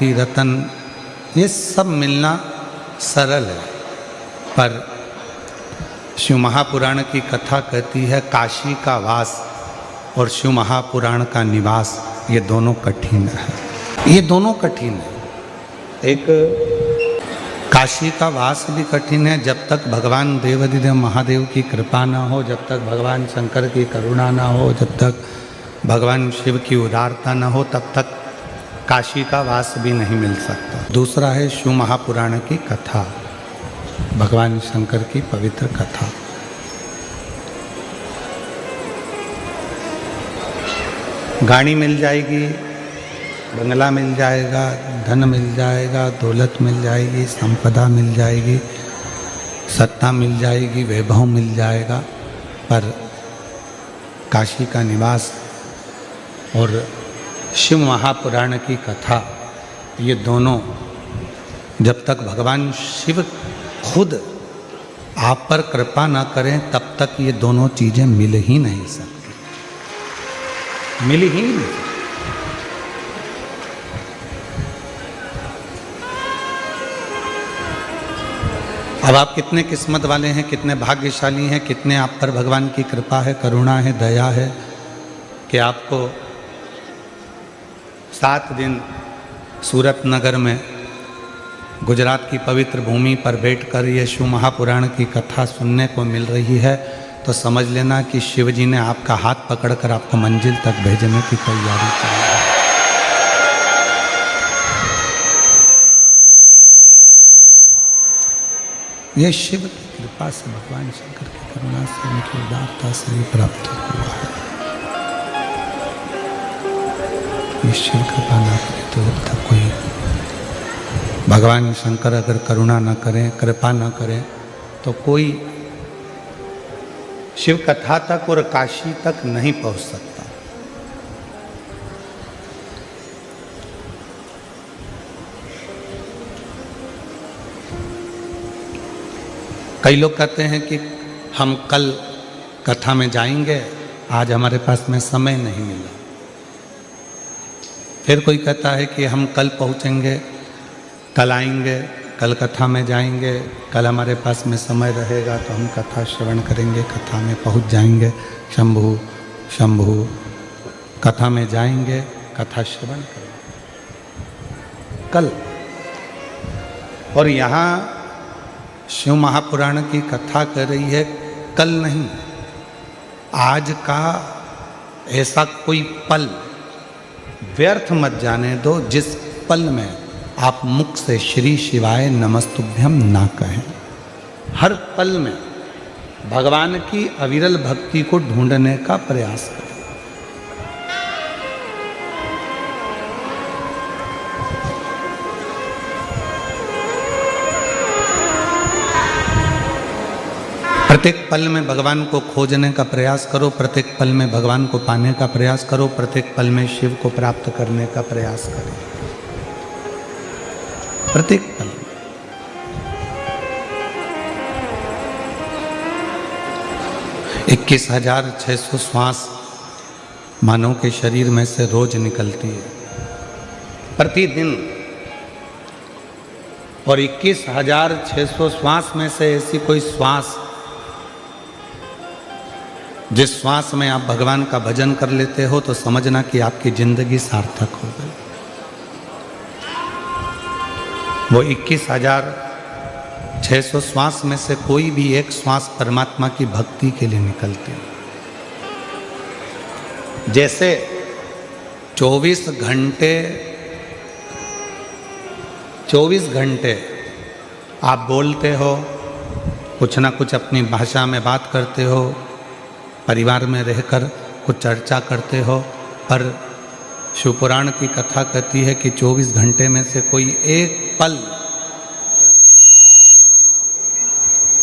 मोती रतन, ये सब मिलना सरल है, पर शिव महापुराण की कथा कहती है काशी का वास और शिव महापुराण का निवास ये दोनों कठिन है। ये दोनों कठिन है। एक काशी का वास भी कठिन है, जब तक भगवान देवाधिदेव महादेव की कृपा ना हो, जब तक भगवान शंकर की करुणा ना हो, जब तक भगवान शिव की उदारता ना हो, तब तक काशी का वास भी नहीं मिल सकता। दूसरा है शिव महापुराण की कथा, भगवान शंकर की पवित्र कथा। गाड़ी मिल जाएगी, बंगला मिल जाएगा, धन मिल जाएगा, दौलत मिल जाएगी, संपदा मिल जाएगी, सत्ता मिल जाएगी, वैभव मिल जाएगा, पर काशी का निवास और शिव महापुराण की कथा, ये दोनों जब तक भगवान शिव खुद आप पर कृपा ना करें तब तक ये दोनों चीज़ें मिल ही नहीं सकती, मिल ही नहीं। अब आप कितने किस्मत वाले हैं, कितने भाग्यशाली हैं, कितने आप पर भगवान की कृपा है, करुणा है, दया है कि आपको 7 दिन सूरत नगर में गुजरात की पवित्र भूमि पर बैठकर ये शिव महापुराण की कथा सुनने को मिल रही है। तो समझ लेना कि शिव जी ने आपका हाथ पकड़कर आपको मंजिल तक भेजने की तैयारी की है। ये शिव की कृपा से, भगवान शंकर की करुणा से, उनकी उदारता से ही प्राप्त हुआ है। ये शिव कृपा ना करे तो अब तक कोई, भगवान शंकर अगर करुणा ना करें, कृपा ना करें, तो कोई शिव कथा तक और काशी तक नहीं पहुंच सकता। कई लोग कहते हैं कि हम कल कथा में जाएंगे, आज हमारे पास में समय नहीं मिला। फिर कोई कहता है कि हम कल पहुंचेंगे, कल आएंगे, कल कथा में जाएंगे, कल हमारे पास में समय रहेगा तो हम कथा श्रवण करेंगे, कथा में पहुंच जाएंगे। शंभु शंभु, कथा में जाएंगे, कथा श्रवण करेंगे कल। और यहाँ शिव महापुराण की कथा कर रही है कल नहीं, आज का ऐसा कोई पल व्यर्थ मत जाने दो जिस पल में आप मुख से श्री शिवाय नमस्तुभ्यम ना कहें। हर पल में भगवान की अविरल भक्ति को ढूंढने का प्रयास करें। प्रत्येक पल में भगवान को खोजने का प्रयास करो, प्रत्येक पल में भगवान को पाने का प्रयास करो, प्रत्येक पल में शिव को प्राप्त करने का प्रयास करो। प्रत्येक पल में 21,600 श्वास मानव के शरीर में से रोज निकलती है प्रतिदिन, और 21,600 श्वास में से ऐसी कोई श्वास जिस श्वास में आप भगवान का भजन कर लेते हो तो समझना कि आपकी जिंदगी सार्थक हो गई। वो 21,600 श्वास में से कोई भी एक श्वास परमात्मा की भक्ति के लिए निकलती है। जैसे 24 घंटे आप बोलते हो, कुछ ना कुछ अपनी भाषा में बात करते हो, परिवार में रहकर कुछ चर्चा करते हो, पर शिवपुराण की कथा कहती है कि 24 घंटे में से कोई एक पल,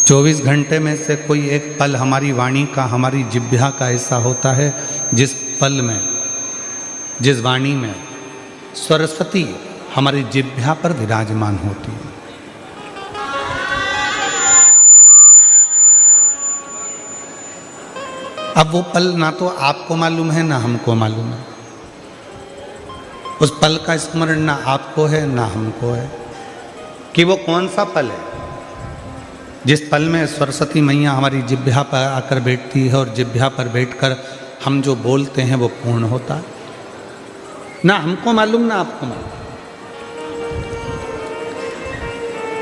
24 घंटे में से कोई एक पल हमारी वाणी का, हमारी जिह्वा का ऐसा होता है जिस पल में, जिस वाणी में सरस्वती हमारी जिह्वा पर विराजमान होती है। अब वो पल ना तो आपको मालूम है ना हमको मालूम है। उस पल का स्मरण ना आपको है ना हमको है कि वो कौन सा पल है जिस पल में सरस्वती मैया हमारी जिह्वा पर आकर बैठती है और जिह्वा पर बैठकर हम जो बोलते हैं वो पूर्ण होता है। ना हमको मालूम ना आपको मालूम।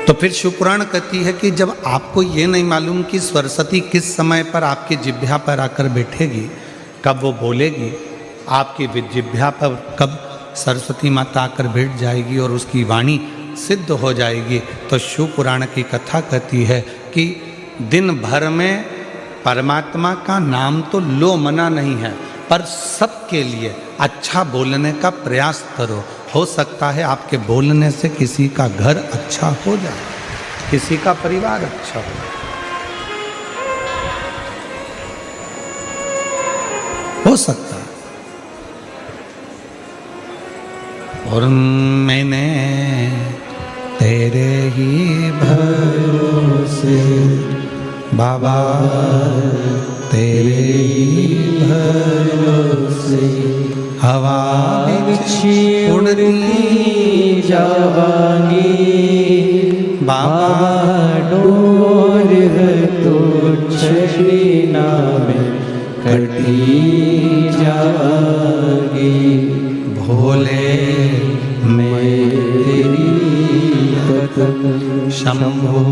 तो फिर शिवपुराण कहती है कि जब आपको ये नहीं मालूम कि सरस्वती किस समय पर आपकी जिह्वा पर आकर बैठेगी, कब वो बोलेगी, आपकी जिह्वा पर कब सरस्वती माता आकर बैठ जाएगी और उसकी वाणी सिद्ध हो जाएगी, तो शिवपुराण की कथा कहती है कि दिन भर में परमात्मा का नाम तो लो मना नहीं है, पर सबके लिए अच्छा बोलने का प्रयास करो। हो सकता है आपके बोलने से किसी का घर अच्छा हो जाए, किसी का परिवार अच्छा हो। हो सकता है। और मैंने तेरे ही भरोसे बाबा, तेरे ही भरोसे हवा उड़ती जावानी बाबा, डोर है तो छड़ीना में कटी जावागी। भोले मैं तेरी पतंग शंभो,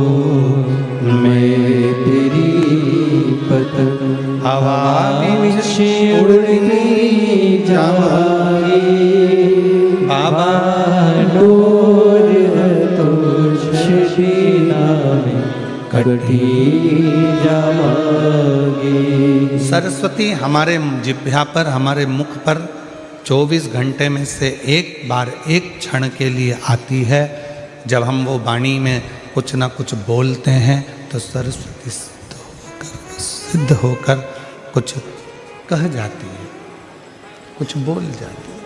मैं तेरी पतंग हवा में उड़ती जावागी। बाबा, डोर है तो छड़ीना में कटी जावागी। सरस्वती हमारे जिह्वा पर, हमारे मुख पर 24 घंटे में से एक बार, एक क्षण के लिए आती है। जब हम वो वाणी में कुछ ना कुछ बोलते हैं तो सरस्वती सिद्ध होकर कुछ कह जाती है, कुछ बोल जाती है।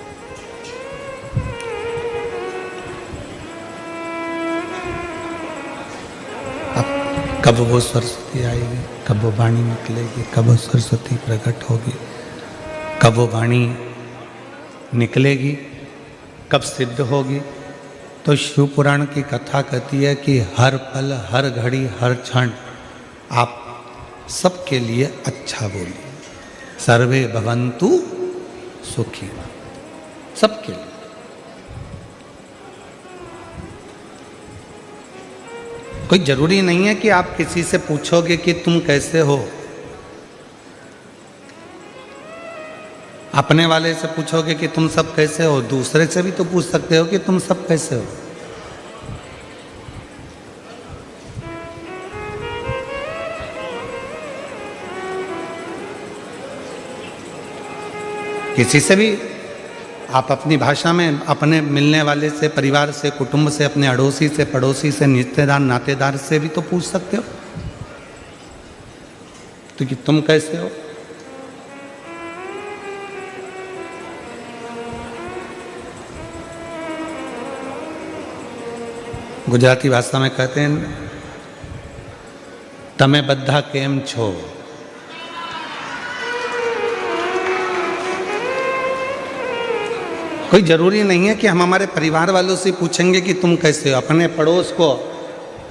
अब कब वो सरस्वती आएगी, कब वो वाणी निकलेगी, कब वो सरस्वती प्रकट होगी, कब वो वाणी निकलेगी, कब सिद्ध होगी, तो शिवपुराण की कथा कहती है कि हर पल, हर घड़ी, हर क्षण आप सबके लिए अच्छा बोलिए। सर्वे भवन्तु सुखी, सबके लिए। कोई जरूरी नहीं है कि आप किसी से पूछोगे कि तुम कैसे हो। अपने वाले से पूछोगे कि तुम सब कैसे हो, दूसरे से भी तो पूछ सकते हो कि तुम सब कैसे हो। किसी से भी आप अपनी भाषा में अपने मिलने वाले से, परिवार से, कुटुंब से, अपने अड़ोसी से, पड़ोसी से, रिश्तेदार, नातेदार से भी तो पूछ सकते हो तो कि तुम कैसे हो। गुजराती भाषा में कहते हैं तमे बद्धा केम छो। कोई ज़रूरी नहीं है कि हम हमारे परिवार वालों से पूछेंगे कि तुम कैसे हो। अपने पड़ोस को,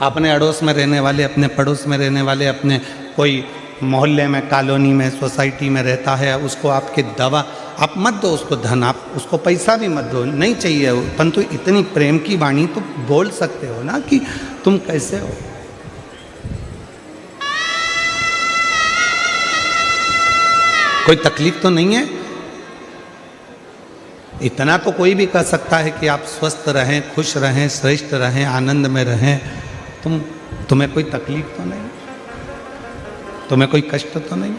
अपने अड़ोस में रहने वाले, अपने पड़ोस में रहने वाले, अपने कोई मोहल्ले में, कॉलोनी में, सोसाइटी में रहता है, उसको आपके दवा आप मत दो, उसको धन, आप उसको पैसा भी मत दो, नहीं चाहिए, परंतु इतनी प्रेम की वाणी तो बोल सकते हो ना कि तुम कैसे हो। कोई तकलीफ तो नहीं है। इतना तो कोई भी कह सकता है कि आप स्वस्थ रहें, खुश रहें, श्रेष्ठ रहें, आनंद में रहें। तुम्हें कोई तकलीफ तो नहीं, तुम्हें कोई कष्ट तो नहीं।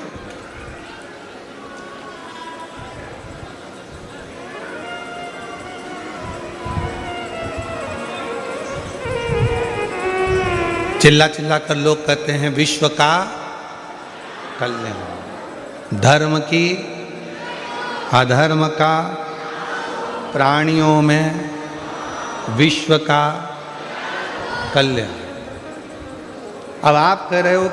चिल्ला चिल्ला कर लोग कहते हैं विश्व का कल्याण, धर्म की, अधर्म का, प्राणियों में विश्व का कल्याण। अब आप कह रहे हो